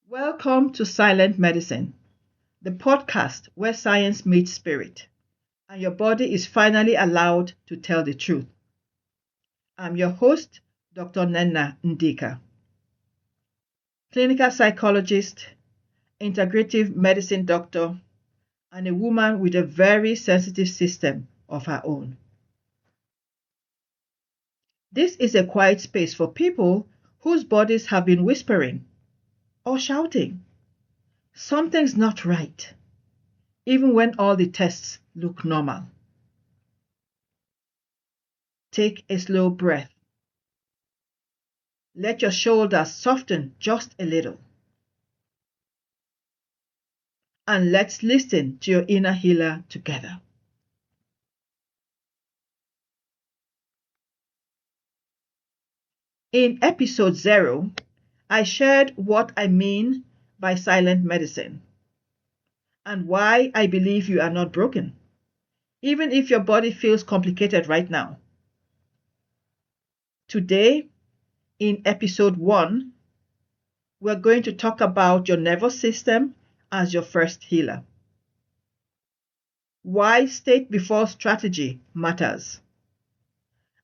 Welcome to Silent Medicine, the podcast where science meets spirit and your body is finally allowed to tell the truth. I'm your host, Dr. Nnenna Ndika, clinical psychologist, integrative medicine doctor, and a woman with a very sensitive system of her own. This is a quiet space for people whose bodies have been whispering or shouting, something's not right, even when all the tests look normal. Take a slow breath. Let your shoulders soften just a little. And let's listen to your inner healer together. In episode 0, I shared what I mean by silent medicine and why I believe you are not broken, even if your body feels complicated right now. Today, in episode 1, we're going to talk about your nervous system as your first healer. Why state before strategy matters,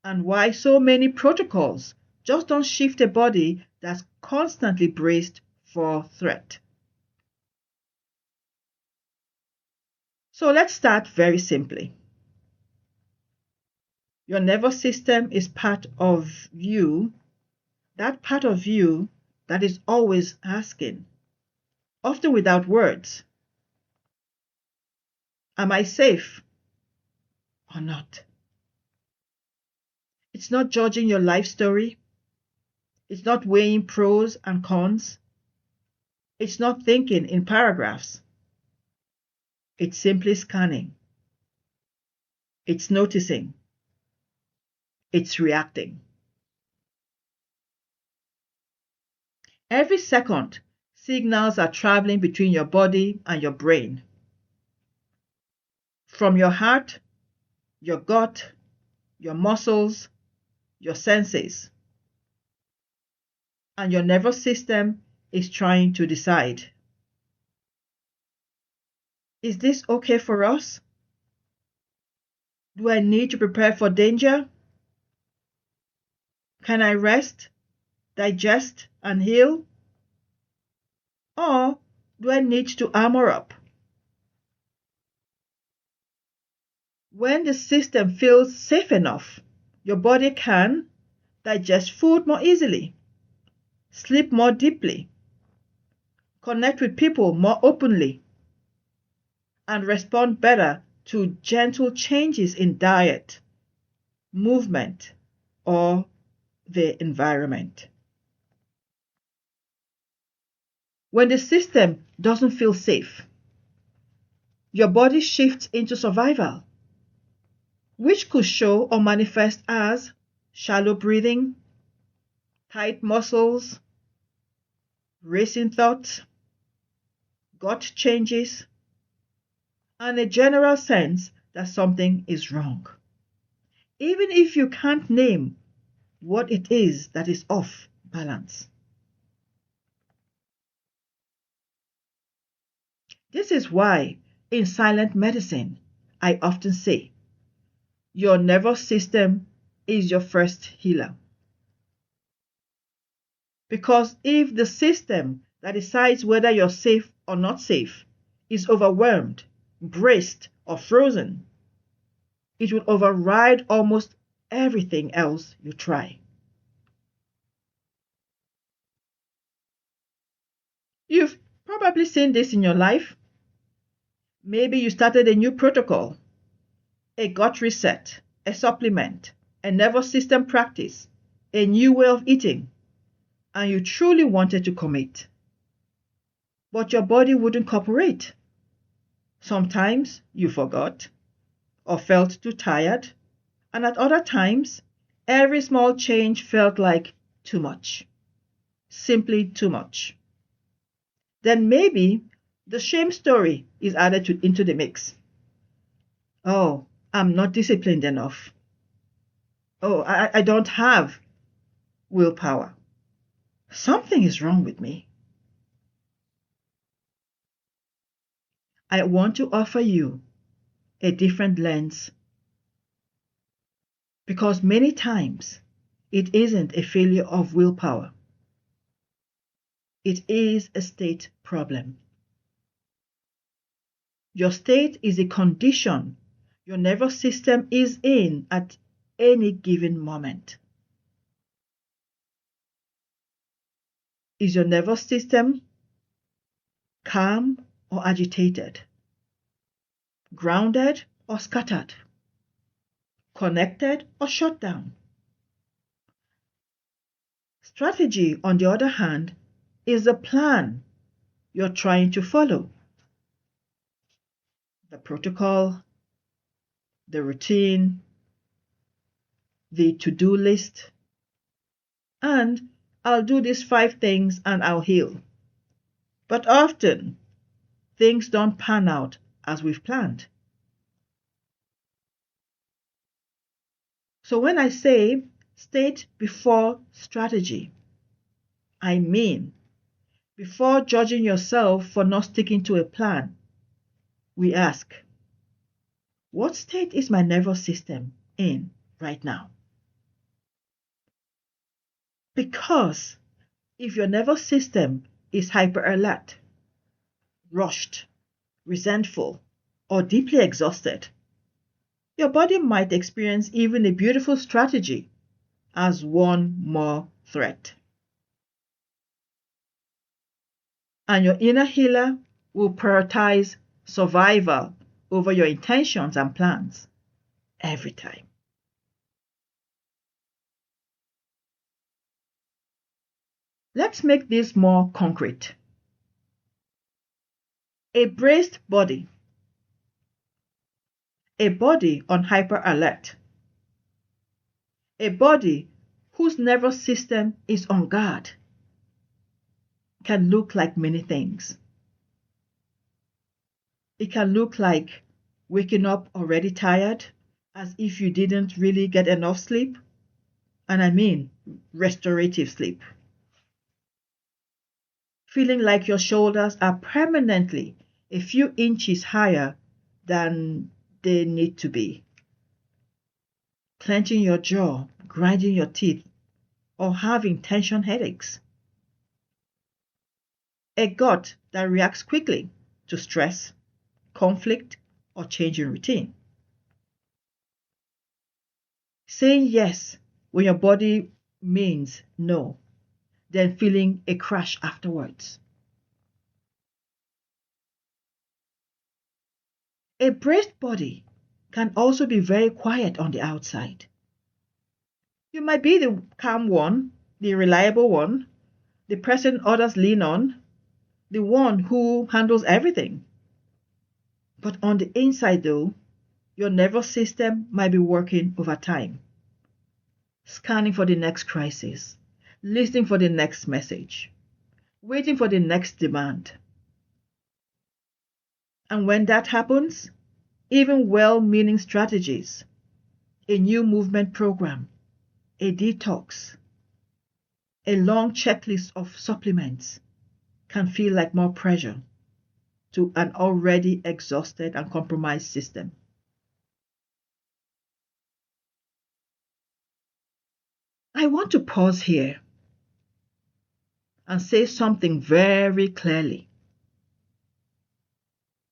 and why so many protocols just don't shift a body that's constantly braced for threat. So let's start very simply. Your nervous system is part of you, that part of you that is always asking, often without words, am I safe or not? It's not judging your life story. It's not weighing pros and cons. It's not thinking in paragraphs. It's simply scanning. It's noticing. It's reacting. Every second, signals are traveling between your body and your brain. From your heart, your gut, your muscles, your senses. And your nervous system is trying to decide. Is this okay for us? Do I need to prepare for danger? Can I rest, digest, and heal? Or do I need to armor up? When the system feels safe enough, your body can digest food more easily, sleep more deeply, connect with people more openly, and respond better to gentle changes in diet, movement, or the environment. When the system doesn't feel safe, your body shifts into survival, which could show or manifest as shallow breathing, tight muscles, racing thoughts, gut changes, and a general sense that something is wrong, even if you can't name what it is that is off balance. This is why in silent medicine, I often say, your nervous system is your first healer. Because if the system that decides whether you're safe or not safe is overwhelmed, braced, or frozen, it will override almost everything else you try. You've probably seen this in your life. Maybe you started a new protocol, a gut reset, a supplement, a nervous system practice, a new way of eating, and you truly wanted to commit. But your body wouldn't cooperate. Sometimes you forgot or felt too tired, and at other times, every small change felt like too much, simply too much. Then maybe the shame story is added into the mix. Oh, I'm not disciplined enough. Oh, I don't have willpower. Something is wrong with me. I want to offer you a different lens because many times it isn't a failure of willpower. It is a state problem. Your state is a condition your nervous system is in at any given moment. Is your nervous system calm or agitated? Grounded or scattered? Connected or shut down? Strategy, on the other hand, is a plan you're trying to follow. The protocol, the routine, the to-do list, and I'll do these 5 things and I'll heal. But often, things don't pan out as we've planned. So when I say state before strategy, I mean before judging yourself for not sticking to a plan, we ask, what state is my nervous system in right now? Because if your nervous system is hyper alert, rushed, resentful, or deeply exhausted, your body might experience even a beautiful strategy as one more threat. And your inner healer will prioritize survival over your intentions and plans every time. Let's make this more concrete. A braced body, a body on hyper alert, a body whose nervous system is on guard, can look like many things. It can look like waking up already tired, as if you didn't really get enough sleep, and I mean restorative sleep. Feeling like your shoulders are permanently a few inches higher than they need to be. Clenching your jaw, grinding your teeth, or having tension headaches. A gut that reacts quickly to stress, conflict, or change in routine. Saying yes when your body means no, then feeling a crash afterwards. A braced body can also be very quiet on the outside. You might be the calm one, the reliable one, the person others lean on, the one who handles everything. But on the inside, though, your nervous system might be working overtime, scanning for the next crisis, listening for the next message, waiting for the next demand. And when that happens, even well-meaning strategies, a new movement program, a detox, a long checklist of supplements can feel like more pressure to an already exhausted and compromised system. I want to pause here and say something very clearly.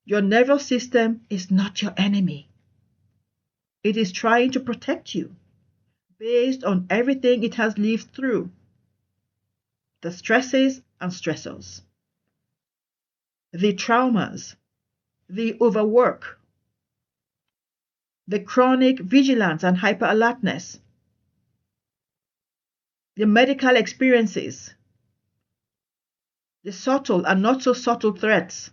Your nervous system is not your enemy. It is trying to protect you based on everything it has lived through, the stresses and stressors, the traumas, the overwork, the chronic vigilance and hyper alertness, the medical experiences, the subtle and not so subtle threats.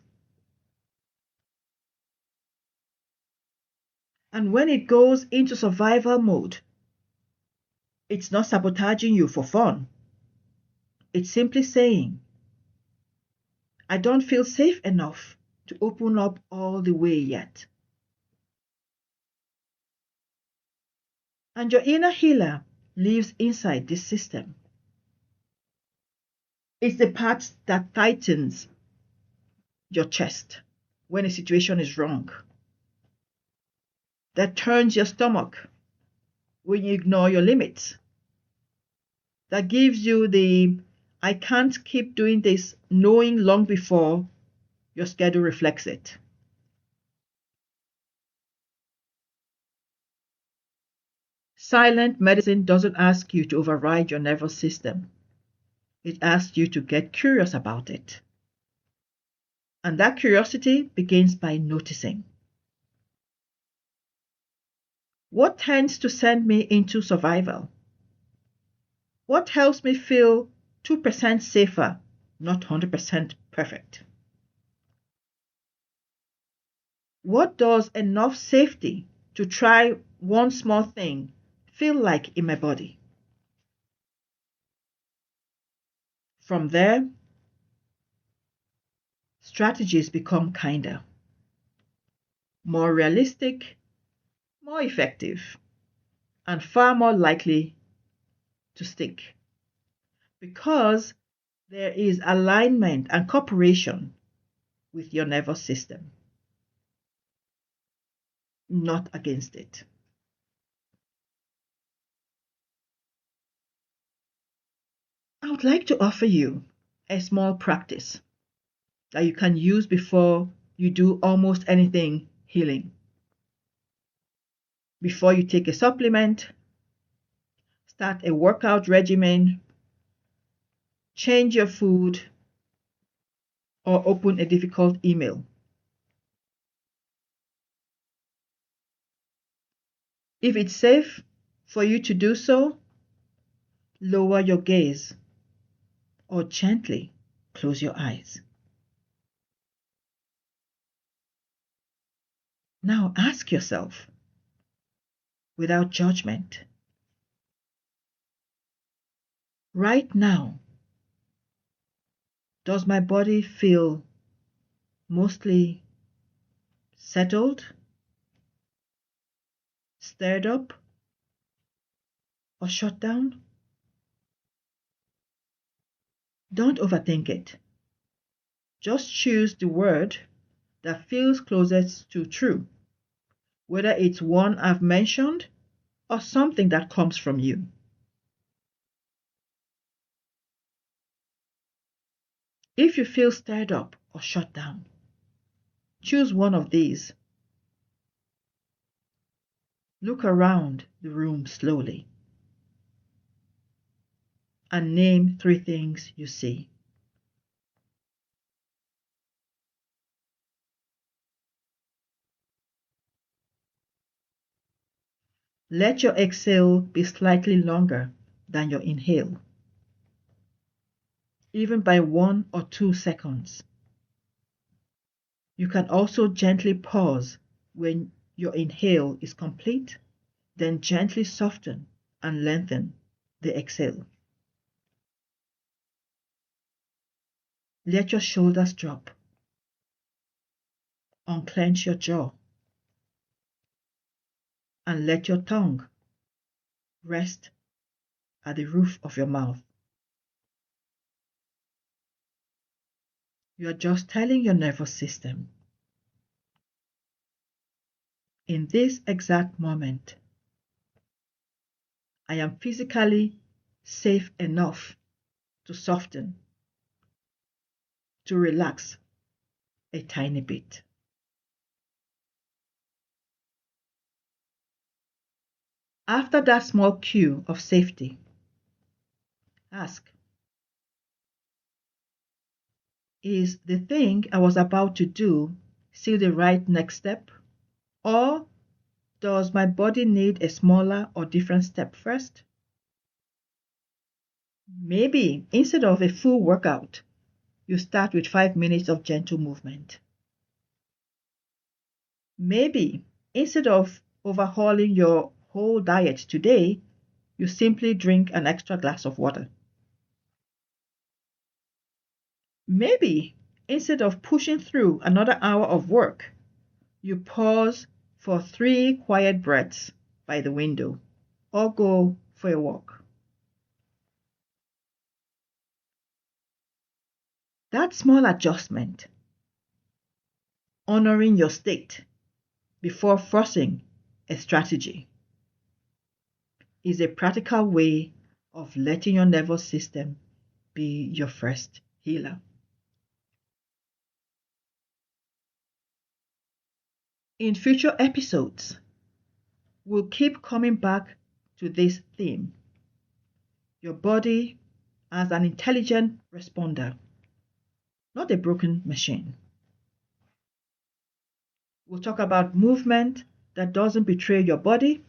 And when it goes into survival mode, it's not sabotaging you for fun. It's simply saying, I don't feel safe enough to open up all the way yet. And your inner healer lives inside this system. It's the part that tightens your chest, when a situation is wrong, that turns your stomach when you ignore your limits, that gives you the I can't keep doing this, knowing long before your schedule reflects it. Silent medicine doesn't ask you to override your nervous system. It asks you to get curious about it. And that curiosity begins by noticing. What tends to send me into survival? What helps me feel 2% safer, not 100% perfect? What does enough safety to try one small thing feel like in my body? From there, strategies become kinder, more realistic, more effective, and far more likely to stick because there is alignment and cooperation with your nervous system, not against it. I would like to offer you a small practice that you can use before you do almost anything healing. Before you take a supplement, start a workout regimen, change your food, or open a difficult email. If it's safe for you to do so, lower your gaze or gently close your eyes. Now ask yourself, without judgment, right now, does my body feel mostly settled, stirred up, or shut down? Don't overthink it. Just choose the word that feels closest to true, whether it's one I've mentioned or something that comes from you. If you feel stirred up or shut down, choose one of these. Look around the room slowly and name 3 things you see. Let your exhale be slightly longer than your inhale, even by 1 or 2 seconds. You can also gently pause when your inhale is complete, then gently soften and lengthen the exhale. Let your shoulders drop. Unclench your jaw and let your tongue rest at the roof of your mouth. You are just telling your nervous system, in this exact moment, I am physically safe enough to soften, to relax a tiny bit. After that small cue of safety, ask, is the thing I was about to do still the right next step? Or does my body need a smaller or different step first? Maybe instead of a full workout, you start with 5 minutes of gentle movement. Maybe instead of overhauling your whole diet today, you simply drink an extra glass of water. Maybe instead of pushing through another hour of work, you pause for 3 quiet breaths by the window or go for a walk. That small adjustment honoring your state before forcing a strategy is a practical way of letting your nervous system be your first healer. In future episodes, we'll keep coming back to this theme: your body as an intelligent responder, not a broken machine. We'll talk about movement that doesn't betray your body.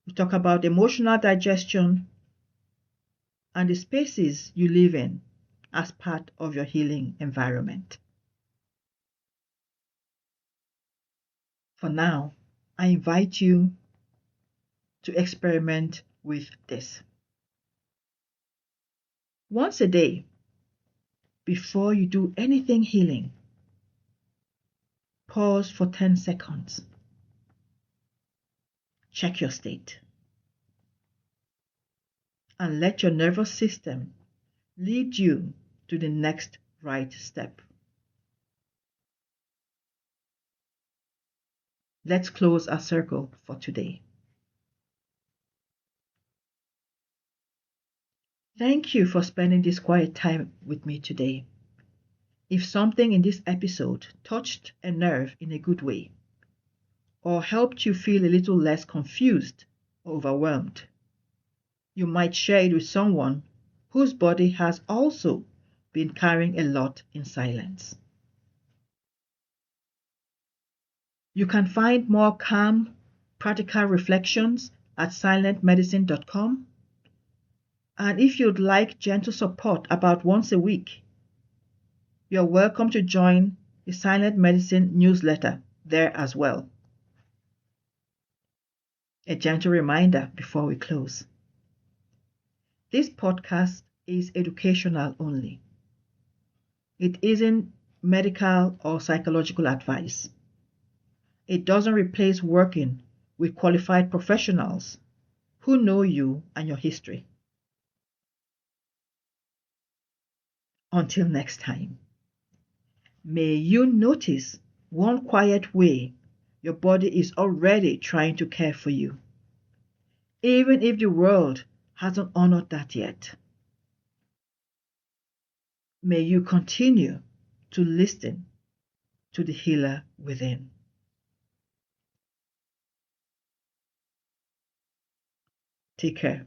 We'll talk about emotional digestion and the spaces you live in as part of your healing environment. For now, I invite you to experiment with this. Once a day, before you do anything healing, pause for 10 seconds. Check your state. And let your nervous system lead you to the next right step. Let's close our circle for today. Thank you for spending this quiet time with me today. If something in this episode touched a nerve in a good way, or helped you feel a little less confused or overwhelmed, you might share it with someone whose body has also been carrying a lot in silence. You can find more calm, practical reflections at silentmedicine.com. And if you'd like gentle support about once a week, you're welcome to join the Silent Medicine newsletter there as well. A gentle reminder before we close. This podcast is educational only. It isn't medical or psychological advice. It doesn't replace working with qualified professionals who know you and your history. Until next time, may you notice one quiet way your body is already trying to care for you, even if the world hasn't honored that yet. May you continue to listen to the healer within. Take care.